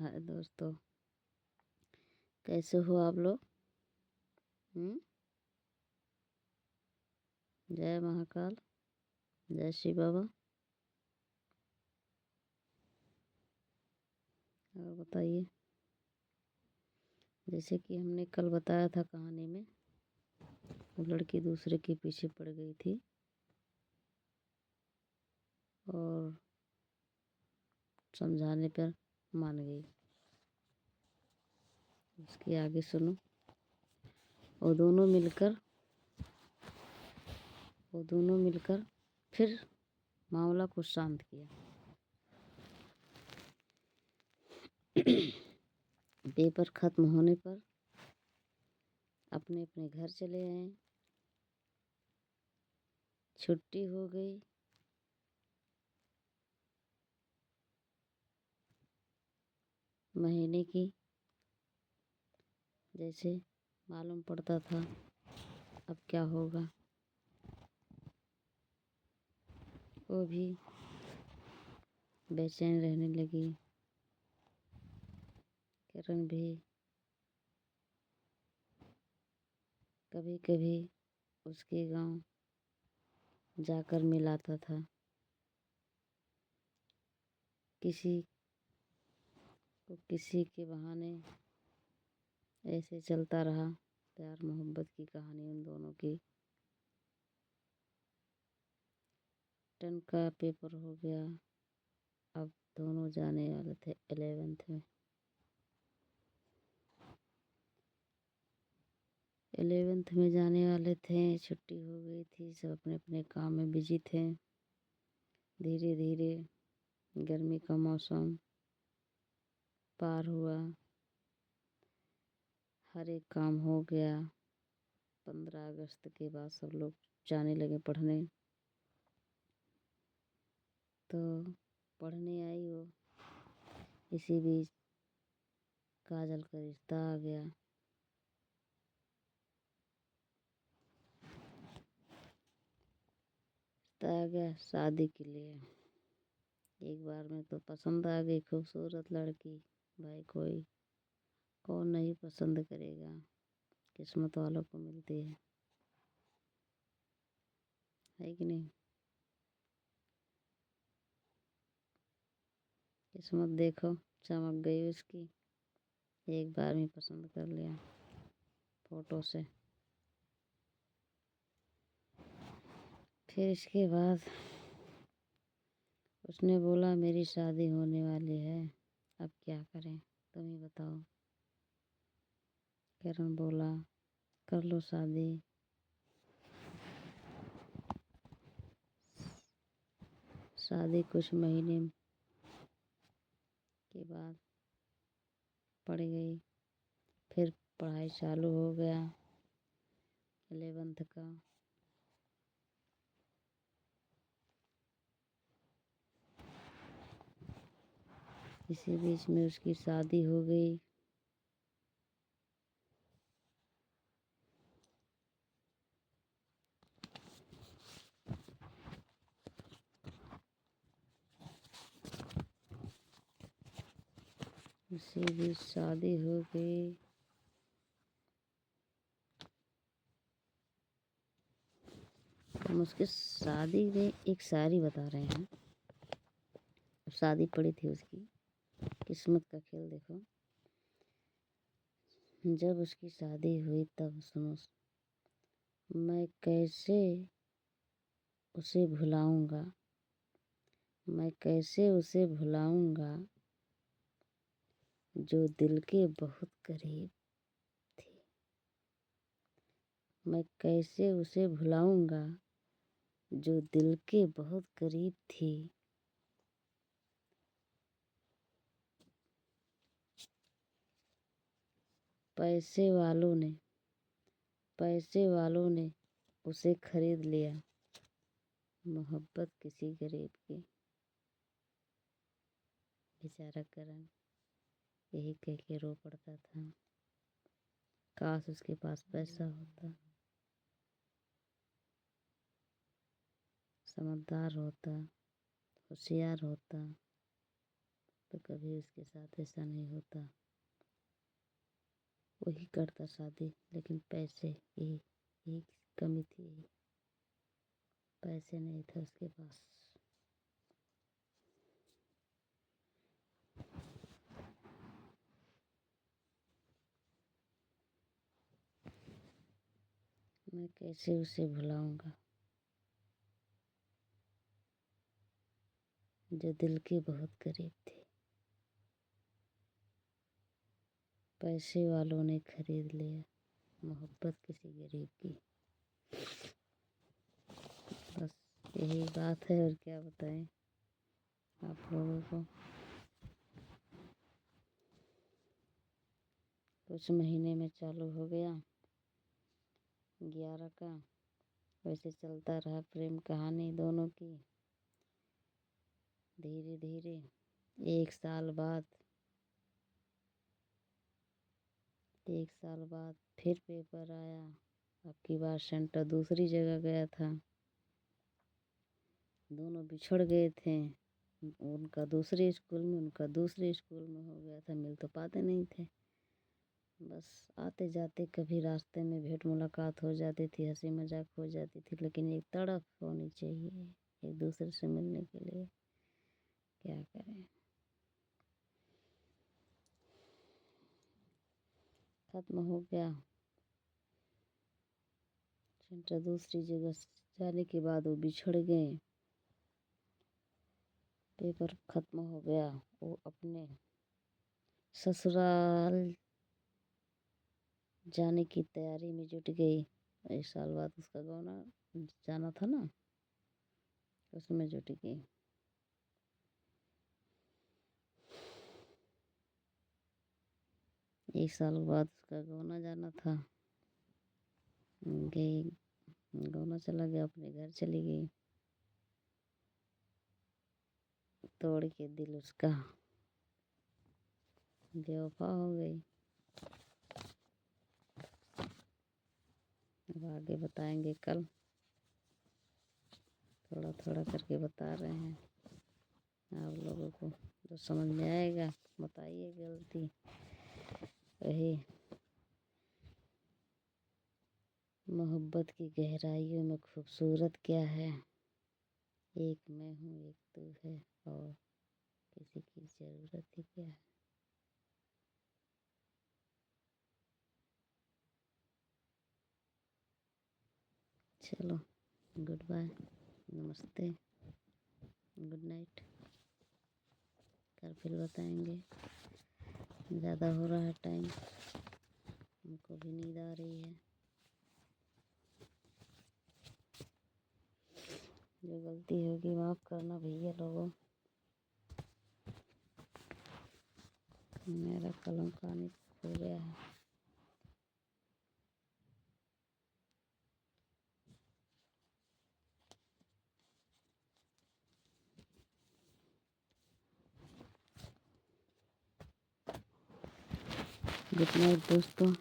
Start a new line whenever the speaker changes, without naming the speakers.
हाय दोस्तों, कैसे हो आप लोग? जय महाकाल, जय शिव बाबा। और बताइए, जैसे कि हमने कल बताया था कहानी में, वो लड़की दूसरे के पीछे पड़ गई थी और समझाने पर मान गई। उसके आगे सुनो। वो दोनों मिलकर फिर मामला को शांत किया। पेपर खत्म होने पर अपने अपने घर चले आए। छुट्टी हो गई। महीने की जैसे मालूम पड़ता था अब क्या होगा। वो भी बेचैन रहने लगी। किरण भी कभी कभी उसके गांव जाकर मिलाता था। किसी के बहाने ऐसे चलता रहा प्यार मोहब्बत की कहानी उन दोनों की। टेंथ का पेपर हो गया। अब दोनों जाने वाले थे 11th में। 11th में जाने वाले थे। छुट्टी हो गई थी, सब अपने अपने काम में बिजी थे। धीरे धीरे गर्मी का मौसम पार हुआ। हर एक काम हो गया। 15 अगस्त के बाद सब लोग जाने लगे पढ़ने। तो पढ़ने आई वो। इसी बीच काजल का रिश्ता आ गया। शादी के लिए। एक बार में तो पसंद आ गई, खूबसूरत लड़की। भाई कौन नहीं पसंद करेगा, किस्मत वालों को मिलती है कि नहीं? किस्मत देखो चमक गई उसकी। एक बार में पसंद कर लिया फोटो से। फिर इसके बाद उसने बोला मेरी शादी होने वाली है, अब क्या करें तुम ही बताओ। किरण बोला कर लो शादी। शादी कुछ महीने के बाद पड़ गई। फिर पढ़ाई चालू हो गया 11th का। इसी बीच में उसकी शादी हो गई। इसी बीच शादी हो गई। हम उसके शादी में एक शायरी बता रहे हैं। शादी पड़ी थी उसकी। किस्मत का खेल देखो। जब उसकी शादी हुई तब सुनो, मैं कैसे उसे भुलाऊंगा, मैं कैसे उसे भुलाऊंगा जो दिल के बहुत करीब थी। मैं कैसे उसे भुलाऊंगा जो दिल के बहुत करीब थी। पैसे वालों ने उसे खरीद लिया, मोहब्बत किसी गरीब की। बेचारा करण यही कह के रो पड़ता था। काश उसके पास पैसा होता, समझदार होता, होशियार होता, तो कभी उसके साथ ऐसा नहीं होता। वही करता शादी, लेकिन पैसे यही कमी थी, पैसे नहीं थे उसके पास। मैं कैसे उसे भुलाऊंगा जो दिल के बहुत करीब थे। पैसे वालों ने खरीद लिया मोहब्बत किसी गरीब की। बस यही बात है, और क्या बताएं आप लोगों को। कुछ महीने में चालू हो गया 11 का। वैसे चलता रहा प्रेम कहानी दोनों की। धीरे धीरे 1 साल बाद फिर पेपर आया। अब की बार सेंटर दूसरी जगह गया था। दोनों बिछड़ गए थे, उनका दूसरे स्कूल में, उनका दूसरे स्कूल में हो गया था। मिल तो पाते नहीं थे, बस आते जाते कभी रास्ते में भेंट मुलाकात हो जाती थी, हंसी मजाक हो जाती थी, लेकिन एक तड़प होनी चाहिए एक दूसरे से मिलने के लिए। क्या करें, खत्म हो गया सेंटर। दूसरी जगह जाने के बाद वो बिछड़ गए। पेपर खत्म हो गया, वो अपने ससुराल जाने की तैयारी में जुट गई। 1 साल बाद उसका गौना जाना था ना, उसमें जुट गई। एक साल बाद उसका गौना जाना था, गई। गौना चला गया, अपने घर चली गई। तोड़ के दिल उसका बेवफा हो गई। अब आगे बताएंगे कल, थोड़ा थोड़ा करके बता रहे हैं आप लोगों को। जो समझ में आएगा बताइए। गलती वही मोहब्बत की गहराइयों में खूबसूरत क्या है। एक मैं हूँ, एक तू है, और किसी की ज़रूरत ही क्या है। चलो, गुड बाय, नमस्ते, गुड नाइट। कल फिर बताएंगे। ज़्यादा हो रहा है टाइम, हमको भी नींद आ रही है। जो गलती होगी माफ़ करना भैया लोगों। मेरा कलम कहानी हो गया है। गुड नाइट दोस्तों।